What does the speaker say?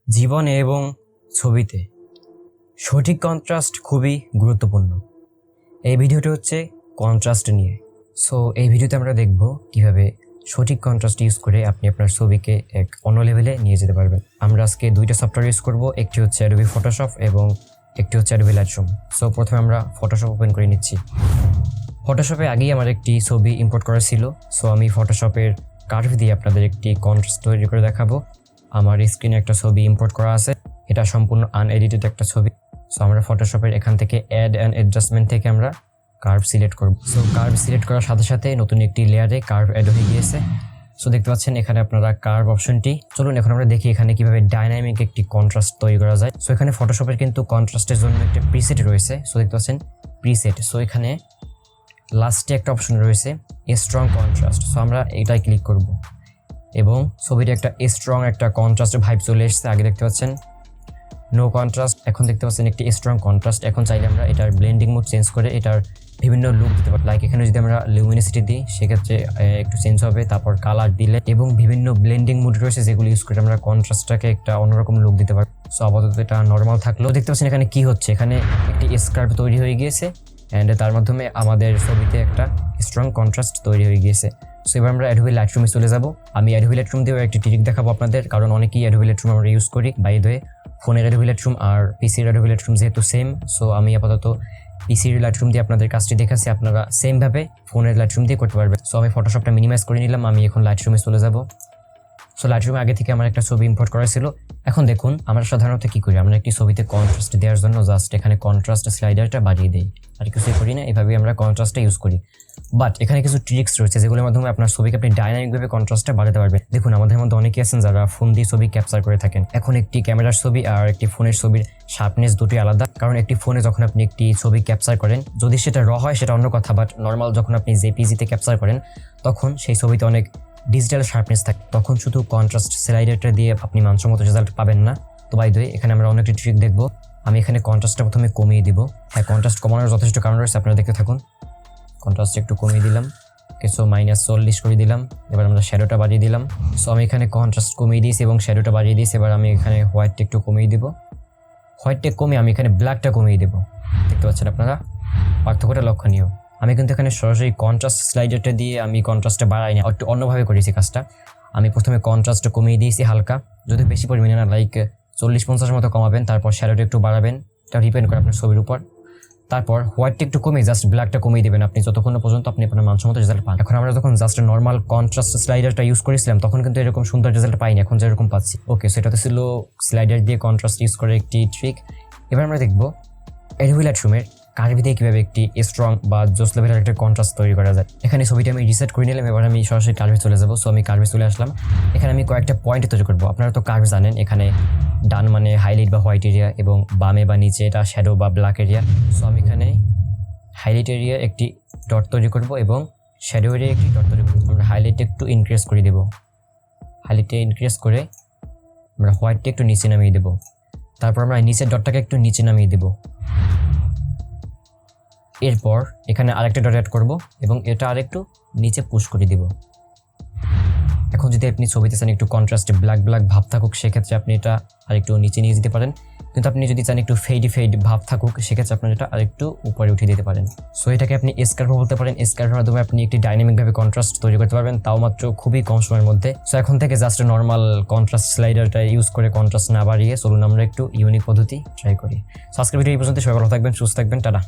জীবনে এবং ছবিতে সঠিক কন্ট্রাস্ট খুবই গুরুত্বপূর্ণ। এই ভিডিওটি হচ্ছে কন্ট্রাস্ট নিয়ে। সো এই ভিডিওতে আমরা দেখব কিভাবে সঠিক কন্ট্রাস্ট ইউজ করে আপনি আপনার ছবিকে এক অন্য লেভেলে নিয়ে যেতে পারবেন। আমরা আজকে দুইটা সফটওয়্যার ইউজ করব, একটি হচ্ছে Adobe Photoshop এবং একটি হচ্ছে Adobe Lightroom। সো প্রথমে আমরা Photoshop ওপেন করে নিচ্ছি। ফটোশপে আগেই আমার একটি ছবি ইম্পোর্ট করা ছিল। সো আমি ফটোশপের কার্ভ দিয়ে আপনাদের একটি কন্ট্রাস্ট তৈরি করে দেখাবো। আমার স্ক্রিনে একটা ছবি ইম্পোর্ট করা আছে, এটা সম্পূর্ণ আনএডিটেড একটা ছবি। সো আমরা ফটোশপের এখান থেকে অ্যাড অ্যান্ড অ্যাডজাস্টমেন্ট থেকে আমরা কার্ভ সিলেক্ট করব। সো কার্ভ সিলেক্ট করার সাথে সাথে নতুন একটি লেয়ারে কার্ভ অ্যাড হয়ে গিয়েছে। সো দেখতে পাচ্ছেন এখানে আপনারা কার্ভ অপশনটি। চলুন এখন আমরা দেখি এখানে কিভাবে ডাইনামিক একটি কন্ট্রাস্ট তৈরি করা যায়। সো এখানে ফটোশপের কিন্তু কন্ট্রাস্টের জন্য একটা প্রিসেট রয়েছে। সো দেখতে পাচ্ছেন প্রিসেট। সো এখানে লাস্টে একটা অপশন রয়েছে স্ট্রং কন্ট্রাস্ট। সো আমরা এটাই ক্লিক করব এবং ছবিটা একটা স্ট্রং একটা কন্ট্রাস্ট ভাইব চলে এসেছে। আগে দেখতে পাচ্ছেন নো কন্ট্রাস্ট, এখন দেখতে পাচ্ছেন একটি স্ট্রং কন্ট্রাস্ট। এখন চাইলে আমরা এটার ব্লেন্ডিং মোড চেঞ্জ করে এটার বিভিন্ন লুক দিতে পারি। লাইক এখানে যদি আমরা লুমিনিসিটি দিই সেক্ষেত্রে একটু চেঞ্জ হবে। তারপর কালার দিলে এবং বিভিন্ন ব্লেন্ডিং মোড রয়েছে যেগুলো ইউজ করে আমরা কন্ট্রাস্টটাকে একটা অন্যরকম লুক দিতে পারি। সো আপাতত এটা নর্মাল থাকলো। দেখতে পাচ্ছেন এখানে কি হচ্ছে, এখানে একটি স্কার্ভ তৈরি হয়ে গিয়েছে অ্যান্ড তার মাধ্যমে আমাদের ছবিতে একটা স্ট্রং কন্ট্রাস্ট তৈরি হয়ে গিয়েছে। সো এবার আমরা Adobe Lightroom-এ চলে যাব। আমি Adobe Lightroom দিয়েও একটি ট্রিক দেখাবো আপনাদের, কারণ অনেকেই Adobe Lightroom আমরা ইউজ করি। বাই দ্য ওয়ে ফোনের Adobe Lightroom আর পিসির Adobe Lightroom যেহেতু সেম, সো আমি আপাতত পিসির Lightroom দিয়ে আপনাদের কাজটি দেখাচ্ছি। আপনারা সেমভাবে ফোনের Lightroom দিয়ে করতে পারবেন। সো আমি ফটোশপটা মিনিমাইজ করে নিলাম, আমি এখন Lightroom-এ চলে যাব। সো Lightroom আগে থেকে আমার একটা ছবি ইম্পোর্ট করা ছিল। এখন দেখুন আমরা সাধারণত কি করি, আমরা একটি ছবিতে কন্ট্রাস্ট দেওয়ার জন্য জাস্ট এখানে কন্ট্রাস্ট স্লাইডারটা বাড়িয়ে দিই, আর কিছু করি না। এভাবেই আমরা কন্ট্রাস্টটা ইউজ করি। বাট এখানে কিছু ট্রিক্স রয়েছে যেগুলোর মাধ্যমে আপনার ছবিকে আপনি ডাইনামিকভাবে কন্ট্রাস্টটা বাড়াতে পারবেন। দেখুন আমাদের মধ্যে অনেকেই আছেন যারা ফোন দিয়ে ছবি ক্যাপচার করে থাকেন। এখন একটি ক্যামেরার ছবি আর একটি ফোনের ছবির শার্পনেস দুটোই আলাদা। কারণ একটি ফোনে যখন আপনি একটি ছবি ক্যাপচার করেন, যদি সেটা র হয় সেটা অন্য কথা, বাট নর্মাল যখন আপনি জেপিজিতে ক্যাপচার করেন তখন সেই ছবিতে অনেক ডিজিটাল শার্পনেস থাকে। তখন শুধু কন্ট্রাস্ট স্লাইডারটা দিয়ে আপনি মানসম্মত রেজাল্ট পাবেন না। তো বাই দ্য ওয়ে এখানে আমরা অনেকটি ট্রিক দেখব। আমি এখানে কন্ট্রাস্টটা প্রথমে কমিয়ে দিব। হ্যাঁ, কন্ট্রাস্ট কমানোর যথেষ্ট কারণ রয়েছে, আপনারা দেখতে থাকুন। কন্ট্রাস্ট একটু কমিয়ে দিলাম, কিছু -40 করে দিলাম। এবার আমরা শ্যাডোটা বাড়িয়ে দিলাম। সো আমি এখানে কন্ট্রাস্ট কমিয়ে দিয়েছি এবং শ্যাডোটা বাড়িয়ে দিয়েছি। এবার আমি এখানে হোয়াইটটা একটু কমিয়ে দিব। হোয়াইটটা কমিয়ে আমি এখানে ব্ল্যাকটা কমিয়ে দেবো। দেখতে পাচ্ছেন আপনারা পার্থক্যটা লক্ষণীয়। আমি কিন্তু এখানে সরাসরি কন্ট্রাস্ট স্লাইডারটা দিয়ে আমি কন্ট্রাস্টটা বাড়াইনি, একটু অন্যভাবে করেছি কাজটা। আমি প্রথমে কন্ট্রাস্টটা কমিয়ে দিয়েছি হালকা, যদি বেশি পরিমাণে না, লাইক 40-50 মতো কমাবেন। তারপর শ্যাডোটা একটু বাড়াবেন, এটা ডিপেন্ড করে আপনার ছবির উপর। তারপর হোয়াইটটা একটু কমিয়ে জাস্ট ব্ল্যাকটা কমিয়ে দেবেন আপনি, যতক্ষণ পর্যন্ত আপনি আপনার মানসম্মত রেজাল্ট পান। এখন আমরা যখন জাস্ট নর্মাল কন্ট্রাস্ট স্লাইডারটা ইউজ করেছিলাম তখন কিন্তু এরকম সুন্দর রেজাল্ট পাইনি, এখন যেরকম পাচ্ছি। ওকে, সো এটা তো ছিল স্লাইডার দিয়ে কন্ট্রাস্ট ইউজ করে একটি ট্রিক। এবার আমরা দেখবো Adobe Lightroom-এর কার্ভ দিয়ে কীভাবে একটি স্ট্রং বা জোস লেভেলের একটা কন্ট্রাস্ট তৈরি করা যায়। এখানে ছবিটা আমি রিসেট করে নিলাম। এবার আমি সরাসরি কার্ভে চলে যাব। সো আমি কার্ভে চলে আসলাম। এখানে আমি কয়েকটা পয়েন্ট তৈরি করবো। আপনারা তো কার্ভ জানেন, এখানে ডান মানে হাইলাইট বা হোয়াইট এরিয়া এবং বামে বা নিচে এটা শ্যাডো বা ব্ল্যাক এরিয়া। সো আমি এখানে হাইলাইট এরিয়া একটি ডট তৈরি করব এবং শ্যাডো এরিয়া একটি ডট তৈরি করব। আমরা হাইলাইটটা একটু ইনক্রিজ করে দেবো। হাইলাইটটা ইনক্রিজ করে আমরা হোয়াইটটা একটু নিচে নামিয়ে দেবো। তারপর আমরা নিচের ডটটাকে একটু নিচে নামিয়ে দেবো। এরপর এখানে আরেকটা ডট অ্যাড করব এবং এটা আরেকটু নিচে পুশ করে দিব। এখন যদি আপনি ছবিতে চান একটু কন্ট্রাস্টে ব্ল্যাক ব্ল্যাক ভাব থাকুক সেক্ষেত্রে আপনি এটা আরেকটু নিচে নিয়ে যেতে পারেন, কিন্তু আপনি যদি চান একটু ফেড ভাব থাকুক সেক্ষেত্রে আপনার এটা আরেকটু উপরে উঠিয়ে দিতে পারেন। সো এটাকে আপনি স্কার্ভ বলতে পারেন। স্কার্ভের মাধ্যমে আপনি একটি ডাইনামিকভাবে কন্ট্রাস্ট তৈরি করতে পারবেন, তাও মাত্র খুবই কম সময়ের মধ্যে। সো এখন থেকে জাস্ট নর্মাল কন্ট্রাস্ট স্লাইডারটা ইউজ করে কন্ট্রাস্ট না বাড়িয়ে চলুন আমরা একটু ইউনিক পদ্ধতি ট্রাই করি। সো আজকের ভিডিও এই পর্যন্ত। সবাই ভালো থাকবেন, সুস্থ থাকবেন, টাটা।